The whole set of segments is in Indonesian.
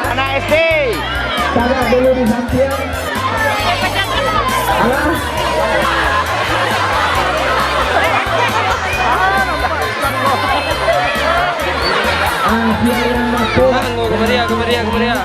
Anak SD. Sabar dulu di samping. Alah. Dia yang masuk. Kemudian.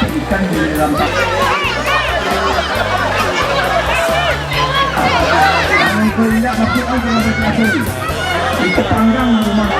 Ikan di dalam jangan keringat masuk aja masuk itu panggang rumah.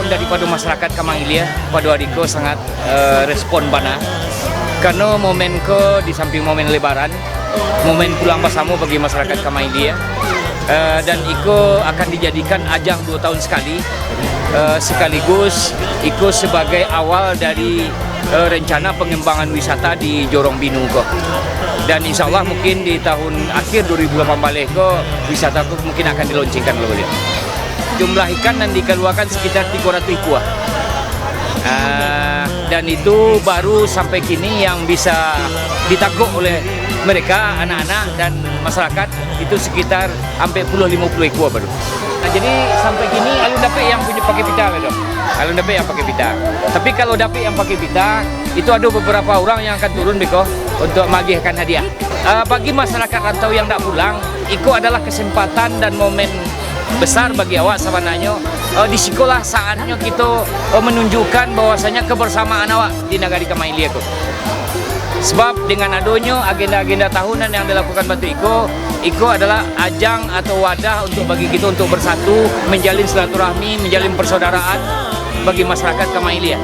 Daripada masyarakat Kamanggilia pada adiko sangat respon bana karena momen ko di samping momen lebaran, momen pulang bersama bagi masyarakat Kamanggilia, dan iko akan dijadikan ajang 2 tahun sekali, sekaligus iko sebagai awal dari rencana pengembangan wisata di Jorong Binu ko. Dan insya Allah mungkin di tahun akhir 2018 ko wisata ko mungkin akan diluncurkan loh dia. Jumlah ikan yang dikeluarkan sekitar 300 ekor. Dan itu baru sampai kini yang bisa ditangkap oleh mereka, anak-anak dan masyarakat, itu sekitar hampir 50 ekor baru. Nah, jadi sampai kini alun dapet yang punya pakai pita, dong. Alun dapet yang pakai pita. Tapi kalau dapet yang pakai pita, itu ada beberapa orang yang akan turun beko untuk magihkan hadiah. Bagi masyarakat rantau yang tidak pulang, itu adalah kesempatan dan momen besar bagi awak sebenarnya. Di sekolah saatnya kita menunjukkan bahwasanya kebersamaan awak di negara Kamailia itu. Sebab dengan adanya agenda-agenda tahunan yang dilakukan Batu Iko adalah ajang atau wadah untuk bagi kita untuk bersatu, menjalin silaturahmi, menjalin persaudaraan bagi masyarakat Kamailia.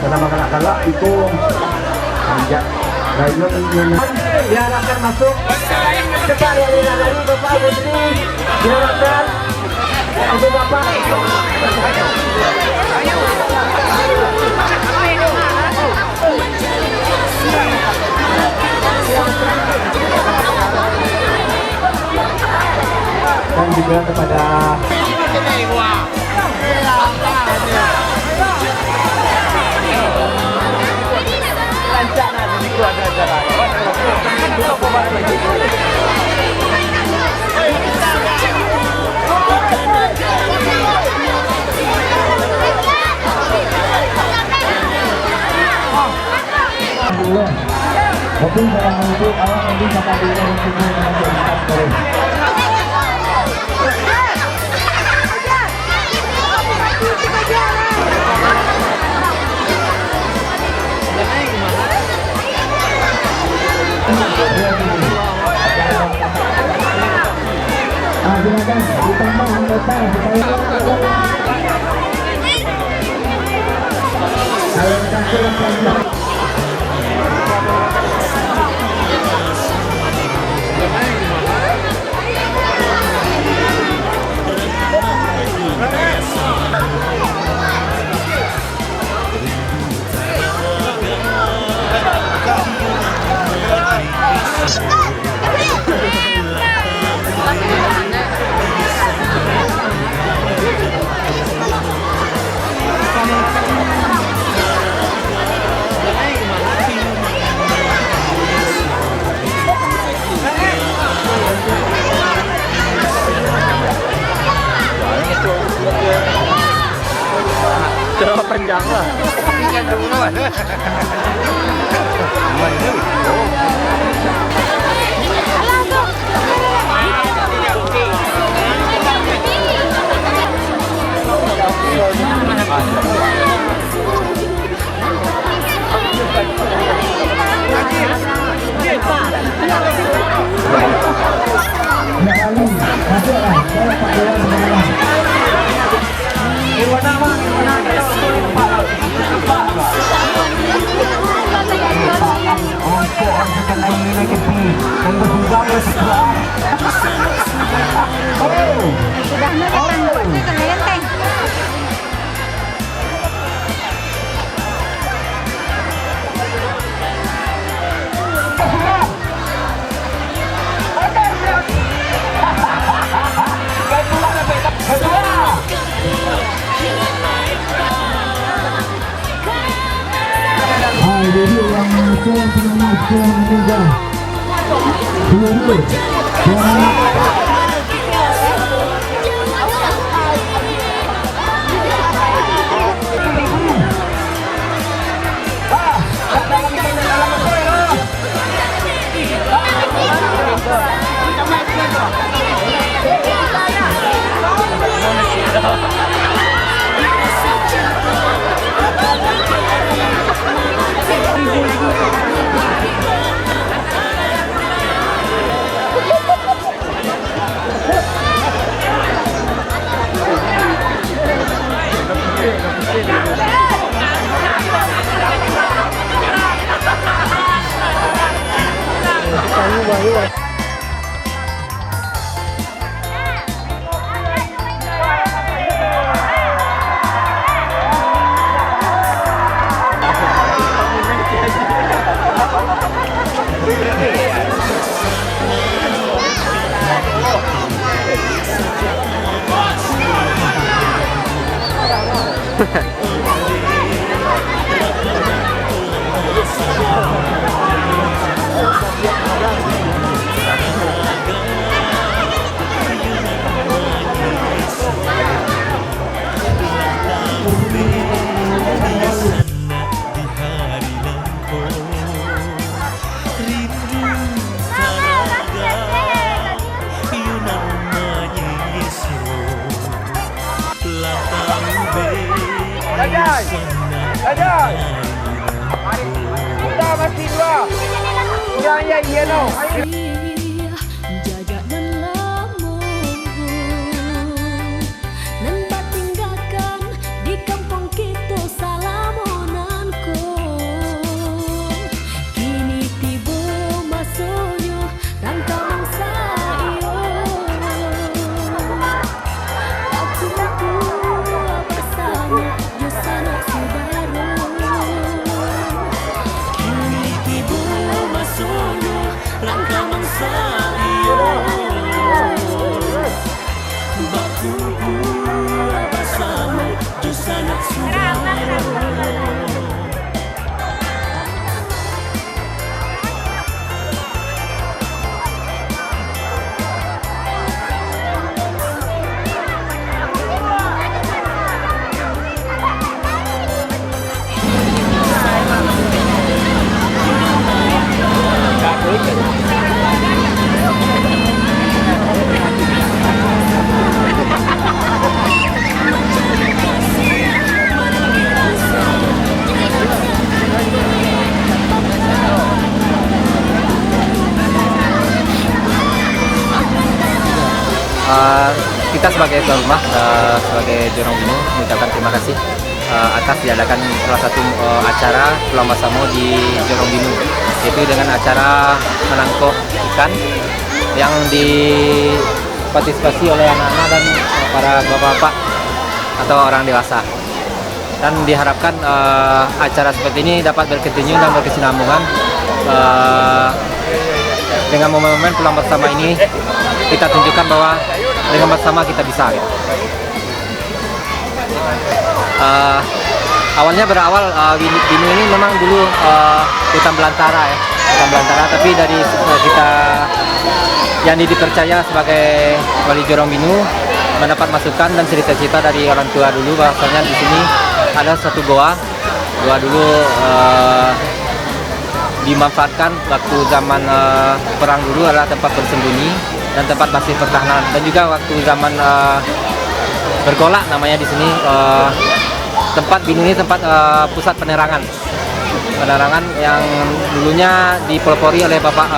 Karena kalah itu panjang. Diharapkan masuk. Cepat dari Bapak Putri. Diharapkan untuk Bapak. Dan juga kepada Tapi dalam itu awak nanti sampai di dalam sini silakan ditambah anggota supaya panjang lah. Jadi yang musuh juga dulu Ada. Kita masih dua. Kurang ya iya no. Jajak dan lamun nan tinggalkan di kampung kita salamonanku. Kini tiba masanya rangka mangsa iyo. Aku bersama Yusana Saudara. Kini tiba masanya rangka mangsa iyo. Baku bersama Yusana Saudara. Kita sebagai tuan rumah, sebagai Jorong Binu mengucapkan terima kasih atas diadakan salah satu acara Pulang Basamo di Jorong Binu, yaitu dengan acara menangkap ikan yang dipartisipasi oleh anak-anak dan para bapak-bapak atau orang dewasa. Dan diharapkan acara seperti ini dapat berkontinu dan berkesinambungan. Dengan momen-momen Pulang Bersama ini kita tunjukkan bahwa dengan bersama kita bisa. Awalnya berawal Binu ini memang dulu hutan belantara ya, hutan belantara. Tapi dari kita yang dipercaya sebagai wali Jorong Binu mendapat masukan dan cerita-cerita dari orang tua dulu bahwasanya di sini ada satu goa dulu dimanfaatkan waktu zaman perang dulu adalah tempat bersembunyi dan tempat basis pertahanan, dan juga waktu zaman bergolak namanya di sini tempat Binu ini tempat pusat penerangan yang dulunya dipelopori oleh Bapak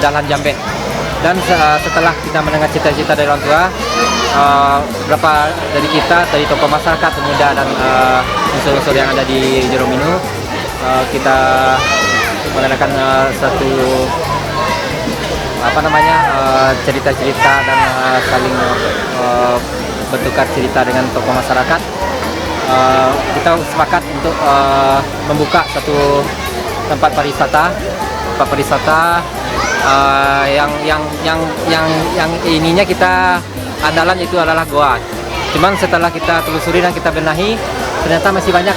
Dahlan Jambe. Dan setelah kita mendengar cita-cita dari orang tua, beberapa dari kita, dari tokoh masyarakat, pemuda dan unsur-unsur yang ada di Jorong Binu, kita mengadakan satu cerita-cerita dan saling bertukar cerita dengan tokoh masyarakat. Kita sepakat untuk membuka satu tempat pariwisata yang ininya kita andalan itu adalah goa. Cuman setelah kita telusuri dan kita benahi, ternyata masih banyak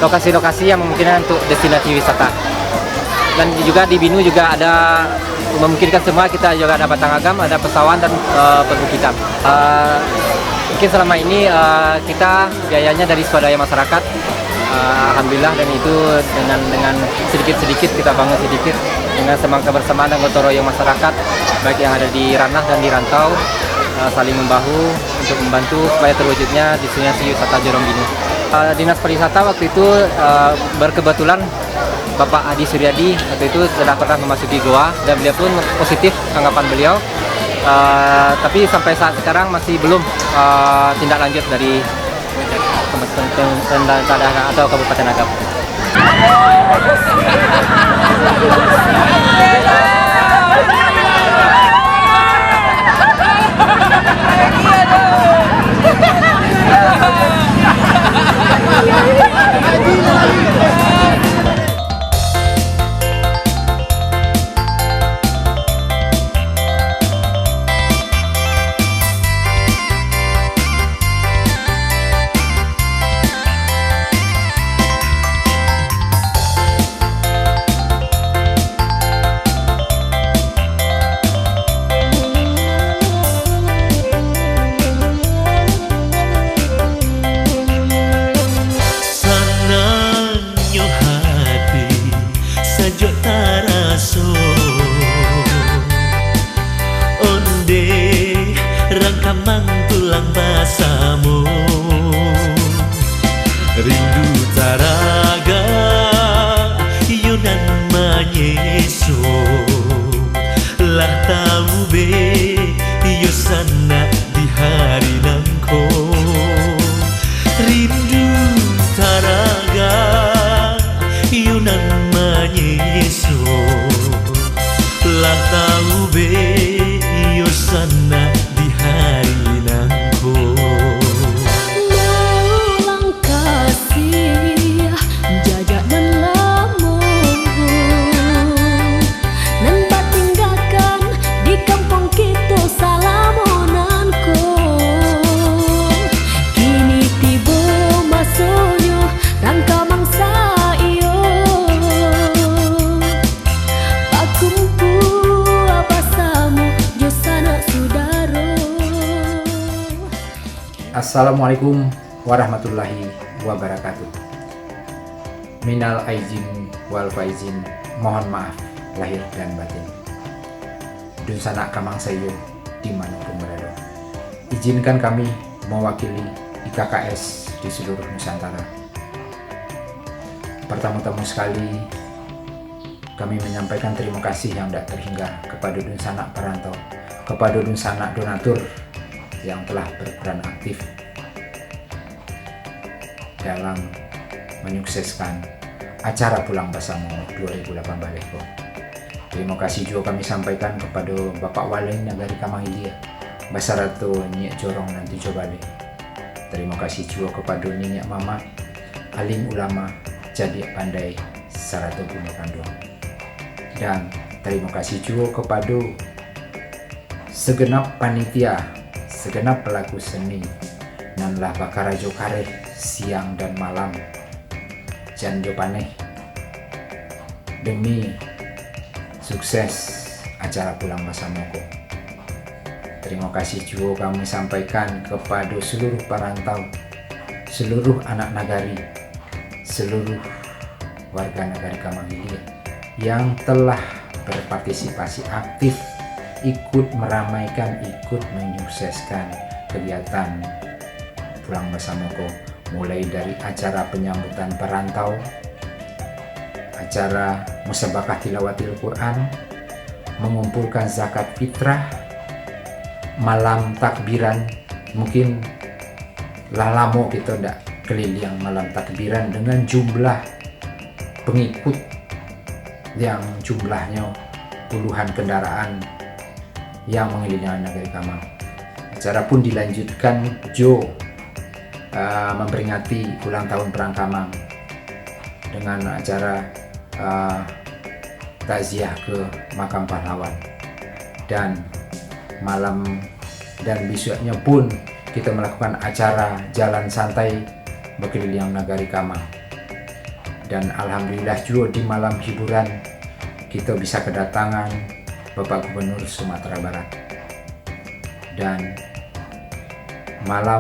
lokasi-lokasi yang memungkinkan untuk destinasi wisata. Dan juga di Binu juga ada memungkinkan semua, kita juga ada Batang Agam, ada Pesawan dan perbukitan. Mungkin selama ini kita biayanya dari swadaya masyarakat, alhamdulillah, dan itu dengan sedikit-sedikit kita bangun sedikit dengan semangka bersamaan dan gotong royong masyarakat baik yang ada di ranah dan di rantau, saling membahu untuk membantu supaya terwujudnya destinasi wisata Jorong Binu. Dinas Pariwisata waktu itu berkebetulan Bapak Adi Suryadi waktu itu sudah pernah memasuki goa dan beliau pun positif anggapan beliau. Tapi sampai saat sekarang masih belum tindak lanjut dari Kementerian atau Kabupaten Agam. Mang tulang basamu rindu taraga yunan manyeso lah tahu be yo sana di hari nangko rindu taraga yunan manyeso lah tahu be yo sana di hari nangko Maulang kasih jajak dan lamun nan tinggalkan di kampung kita salamonanku kini tiba masuknya rangka mangsa iyo pakumpu apa samu jo sanak sudaro. Assalamualaikum warahmatullahi wabarakatuh. Minal aizin wal faizin, mohon maaf lahir dan batin. Dun sanak kamang sayo dimanapun berada. Izinkan kami mewakili IKKS di seluruh Nusantara. Pertama-tama sekali kami menyampaikan terima kasih yang tak terhingga kepada dun sanak perantau, kepada dun sanak donatur yang telah berperan aktif dalam menyukseskan acara Pulang Bersama 2018. Terima kasih juga kami sampaikan kepada Bapak Wali Nagari Kamanghilia, Basarato Nyiak Jorong nanti Jobale. Terima kasih juga kepada Nyiak Mama, Alim Ulama, Jadi Pandai, Sarato Bumi Kandung. Dan terima kasih juga kepada segenap panitia, segenap pelaku seni, nanlah bakarajo kareh siang dan malam janjo paneh demi sukses acara Pulang Bersamaku. Terima kasih juga kami sampaikan kepada seluruh perantau, seluruh anak nagari, seluruh warga Nagari Kamanghilia yang telah berpartisipasi aktif, ikut meramaikan, ikut menyukseskan kegiatan Pulang Bersamaku, mulai dari acara penyambutan perantau, acara musabakah tilawatil Quran, mengumpulkan zakat fitrah, malam takbiran. Mungkin lama kita tidak keliling malam takbiran dengan jumlah pengikut yang jumlahnya puluhan kendaraan yang mengelilingi Nagari Kamang. Acara pun dilanjutkan memperingati ulang tahun Perang Kamang dengan acara takziah ke makam pahlawan, dan malam dan besoknya pun kita melakukan acara jalan santai berkeliling Nagari Kamang. Dan alhamdulillah juga di malam hiburan kita bisa kedatangan Bapak Gubernur Sumatera Barat. Dan malam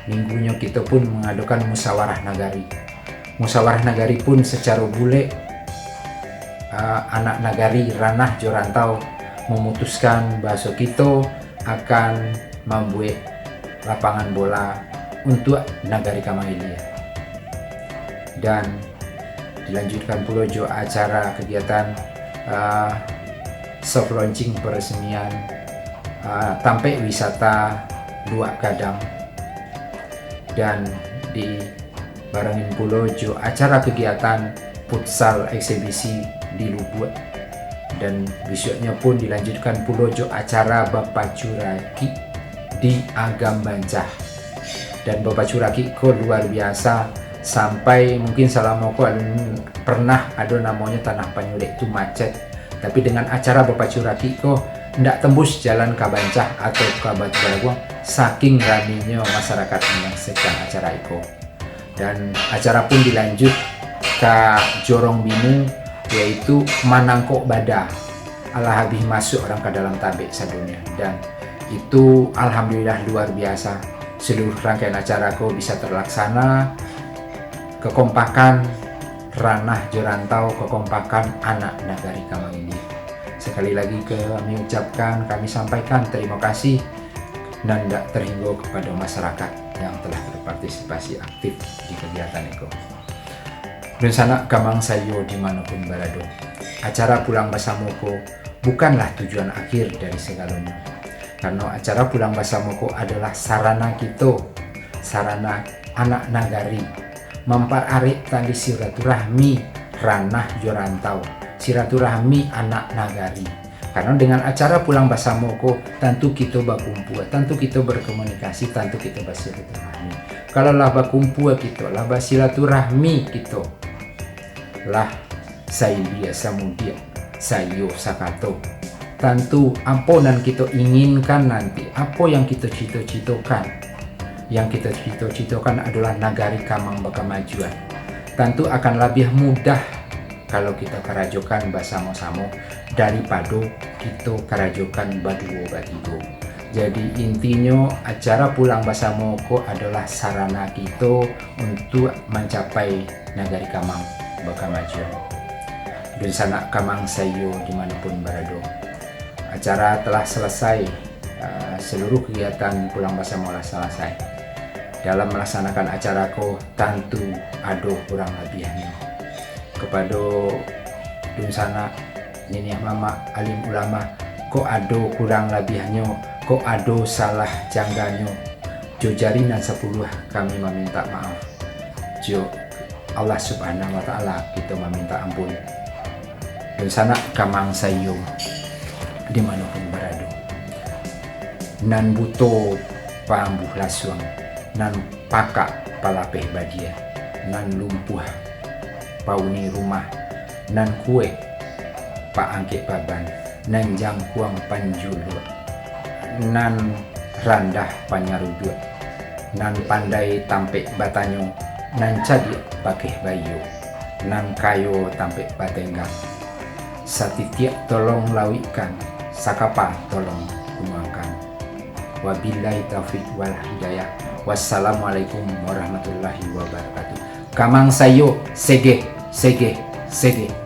minggunya kita pun mengadakan musyawarah nagari. Musyawarah nagari pun secara bule anak nagari ranah jorantau memutuskan bahwa kita akan membuat lapangan bola untuk Nagari Kamanghilia. Dan dilanjutkan pula juga acara kegiatan soft launching peresmian Tampek Wisata Luak Gadang, dan dibarengin pula juga acara kegiatan futsal eksibisi di Lubuk. Dan besoknya pun dilanjutkan pula juga acara Bapacuraki di Agam Bancah. Dan Bapacuraki kok luar biasa, sampai mungkin selama aku pernah ada namanya Tanah Panyulek itu macet, tapi dengan acara Bapacuraki kok ndak tembus jalan ke Bancah atau ke Batu Baraguang, saking raminya masyarakat menyaksikan acara itu. Dan acara pun dilanjut ke Jorong Binu, yaitu Manangkok Bada, ala habis masuk orang ke dalam tabik sadunya. Dan itu alhamdulillah luar biasa, seluruh rangkaian acara kau bisa terlaksana. Kekompakan ranah jorantau, kekompakan anak Nagari Kamanghilia. Sekali lagi kami ucapkan, kami sampaikan terima kasih dan tidak terhingga kepada masyarakat. yang telah berpartisipasi aktif di kegiatan itu. Dan sana kamang sayo dimanapun berada, acara Pulang Basamoko bukanlah tujuan akhir dari segalanya. Karena acara Pulang Basamoko adalah sarana kita, sarana anak nagari, memperarik tali silaturahmi ranah jorantau, silaturahmi anak nagari. Karena dengan acara Pulang Basamoko tentu kita berkumpul, tentu kita berkomunikasi, tentu kita bersilaturahmi. Kalau lah berkumpul kita, lah bersilaturahmi kita, lah saya biasa mudia, sayo sakato. Tentu apa yang kita inginkan nanti, apa yang kita cita-citakan. Yang kita cita-citakan adalah nagari kamang bakamajuan. Tentu akan lebih mudah kalau kita kerajokan bersama-sama daripada kita kerajokan berdua-berdua. Jadi intinya acara Pulang Basamoko adalah sarana kita untuk mencapai nagari kamang bakamajuan. Dan sana kamang sayo dimanapun berada. Acara telah selesai, seluruh kegiatan Pulang Basamoko selesai. Dalam melaksanakan acaraku tentu ada kurang lebihnya. Kepada dunsana nenek mama alim ulama, kok ada kurang lebihnya, kok ada salah jangganya, jo jarinan 10 kami meminta maaf. Jo Allah Subhanahu wa Ta'ala kita meminta ampun. Dunsana kamang sayo dimanapun berada, nan buto pambuh lasuang, nan pakak palapeh badia, nan lumpuh pauni rumah, nan kue pak angke baban, nan jangkuang panjulu, nan randah panyarudut, nan pandai tampek batanyo, nan cadik bakeh bayu, nan kayo tampek batenggang, satitiak tolong lawikan, sakapa tolong kembangkan. Wabillahi taufiq wal hidayah. Wassalamualaikum warahmatullahi wabarakatuh. Kamang sayo sege sege sege.